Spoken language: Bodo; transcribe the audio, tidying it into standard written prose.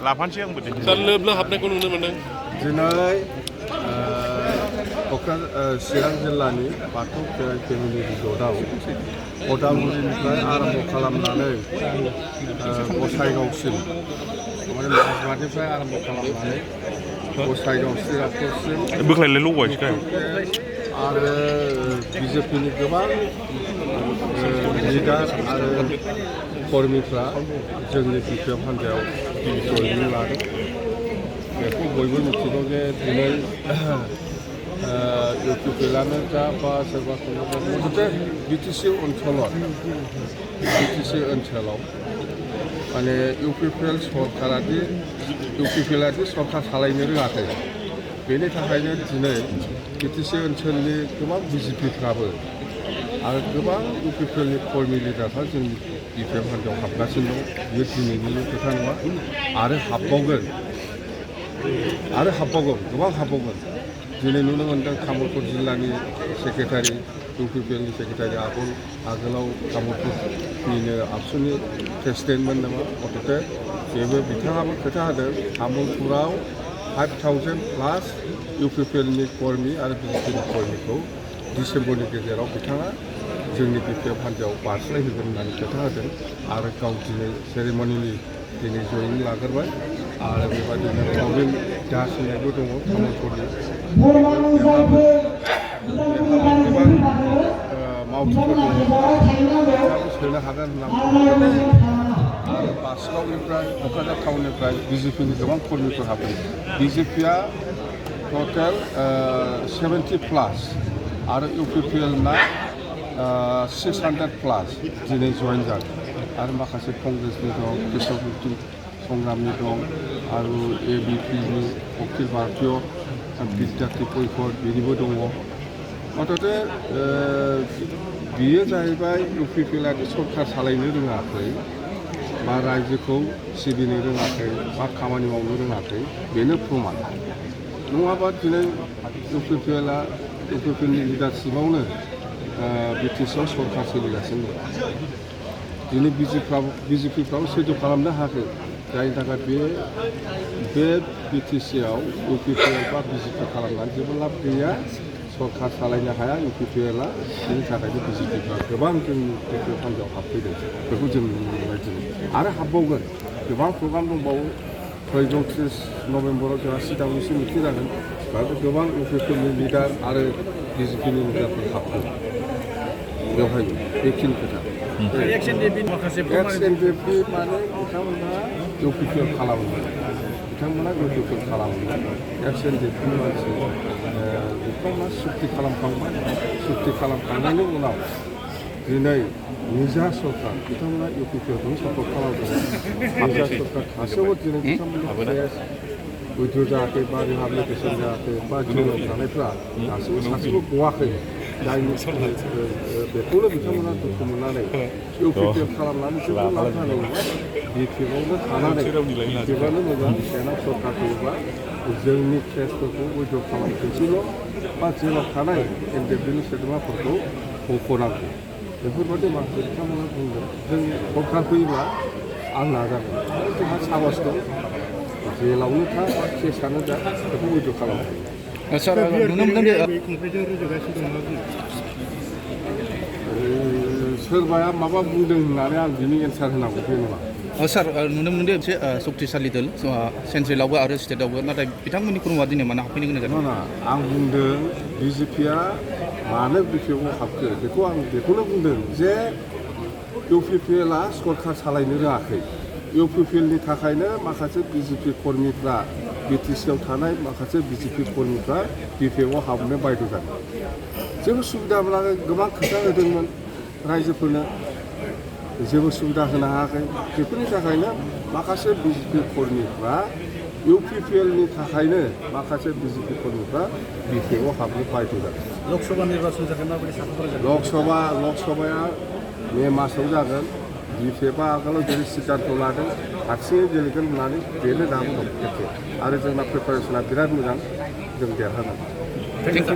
लाफानोसै आंबो दे दा लोब हाबनायखौ नुनो मोनदों दिनै चिरां जिल्लानि बाथौ खेराइ फेमिलि रिजर्टआव अदालगुरिनिफ्राय आरम्भ खालामनानै गसाइगावसिम माने माजबाटनिफ्राय आरम्भ खालामनानै गसाइगाव श्रीरामपुरसिम बोख्लायलाय लगायसै आरो बिजेपिनि गोबां लिडार आरो कर्मीफ्रा जोंनि बिपिएफ हान्जायाव जयनिं लादों बेखौ बयबो मिथिगौ जे दिनै इउपिपिएलआनो जा बा सोरबा मथथे बिटिसि ओनसोलाव माने इउपिपिएल सरकारादि इउपिपिएलआदि सरकार सालायनो रोङाखै बेनि थाखायनो दिनै बिटिसि ओनसोलनि गोबां बिजेपिफ्राबो आरो गोबां इउपिपिएलनि कर्मी लिडारफ्रा जोंनि बिपिएफ हान्जायाव हाबगासिनो दं बेयो दिनैनिल' खोथा नङा आरो हाबबावगोन गोबां हाबबावगोन दिनै नुनो मोन्दों तामुलपुर जिल्लानि सेक्रेटारि इउपिपिएलनि सेक्रेटारि आगोलाव तामुलपुरनिनो आबसुनि प्रेसिडेन्टमोन नामा मथथे बेबो बिथाङाबो खोथा होदों तामुलपुराव 5,000+ इउपिपिएलनि कर्मी आरो बिजेपिनि कर्मीखौ डिसेम्बरनि गेजेराव बिथाङा जोंनि बिपिएफ हान्जायाव बारस्लायहोगोन होननानै खोथा होदों आरो गाव दिनै सेरेमनिलि दिनै जयनिं लाग्रोबाय आरो बेबायदिनो प्रबिन दास होननायबो दङ तामुलपुरनि गोबां मावथिफोर दङ बिथाङाबो सोनो हागोन होननानै आरो बासुगावनिफ्राय क'क्राझार टाउननिफ्राय बिजेपिनि गोबां कर्मीफोर हाबदों बिजेपिया टटेल 70+ आरो इउपिपिएलना 600+ दिनै जयेन जादों आरो माखासे कंग्रेसनि दं कृषक मुक्ति संग्रामनि दं आरो एबिपिनि अखिल भारतीय बिद्यार्थी परिषद बेनिबो दङ मथथे बियो जाहैबाय इउपिपिएलआदि सरकार सालायनो रोङाखै बा रायजोखौ सिबिनो रोङाखै बा खामानि मावनो रोङाखै बेनो प्रमान नङाबा दिनै इउपिपिएलनि लिडारशिपआवनो बिटिसिआव सरकार सोलिगासिनो दं दिनै बिजेपिफ्राबो सैज्य खालामनो हायाखै जायनि थाखाय बे बिटिसिआव इउपिपिएल बा बिजेपि खालामनानै जेबो लाब गैया सरकार सालायनो हाया इउपिपिएलआ बेनि थाखायनो बिजेपिफ्रा गोबां जोंनि बिपिएफ हान्जायाव हाबफैदों बेखौ जों नुनो मोनबाय दिनै आरो हाबबावगोन गोबां प्रग्राम दंबावो फैगौ 30 नभेम्बराव जोंहा सिदांनिसिम मिथिं जागोन बेहाय गोबां इउपिपिएलनि लिडार आरो बिजेपिनि लिडारफोर हाबगोन बेवहायनो बेखिनि खोथा एक्स एनडिपि माने बिथांमोनहा इउपिपिएल खालामोमोन एक्स एनडिपि मानसि बिथांमोना सुक्ति खालामखांनायनि उनाव दिनै निजा सरकार बिथांमोना इउपिपिएलखौ सापर्ट खालामदों निजा सरकार थासेयावबो दिनै बिथांमोननि उइद्र जायाखै बा रिहाबिलिटेसन जायाखै बा जेराव थानायफ्रा दासिमबो सासेबो गवाखै जायनि बेखौनो बिथांमोना दुखु मोननानै इउपिपिएल खालामनानै जेबो लाब जानाय नङा बिपिएफआवनो थानानै बिपिएफआनो मोजां देनां सरकार फैयोबा जोंनि केसफोरखौ उइद्र खालामफिनसैल' बा जेराव थानाय एनडिएफबिनि सोद्रोमाफोरखौ बख'नांगौ बेफोरबायदि माखासे बिथांमोना बुंदों जों सरकार फैयोब्ला आं नाजागोन आरो जोंहा साहस दं जेलावनो था बा केसानो जा बेखौ उइद्र खालामगोन सार नुनो मोनदों सोरबाया माबा बुंदों होननानै आं बिनि एन्सार होनांगौ बे नङा सार नुनो मोनदों मोनसे सक्तिशालि दोल सेन्ट्रेलावबो आरो स्टेटआवबो नाथाय बिथांमोननि खुरुमा दिनै मानो हाबफैनो गोनां जादों नङा आं बुंदों बिजेपिया मानो बिपिएफआव हाबखो बेखौ आं बेखौनो बुंदों जे इउपिपिएलआ सरकार सालायनो रोङाखै इउपिपिएलनि थाखायनो माखासे बिजेपि कर्मीफ्रा बिटिसिआव थानाय माखासे बिजेपि कर्मीफ्रा बिपिएफआव हाबनो बायद' जादों जेबो सुबिदा मोनाखै गोबां खोथा होदोंमोन रायजोफोरनो जेबो सुबिदा होनो हायाखै बेफोरनि थाखायनो माखासे बिजेपि कर्मीफ्रा इउपिपिएलनि थाखायनो माखासे बिजेपि कर्मीफ्रा बिपिएफआव हाबनो बायद' जादों लकसभा निर्बाचन जागोन माबायदि साखा लकसभाया मे मासाव जागोन बिपिएफआ आगोलाव जेरै सिद्धान्त लादों हारसिङै गेलेगोन होननानै बेनो दाबो दं एखे आरो जोंना प्रिपारेसना बिराद मोजां जों देरहागोन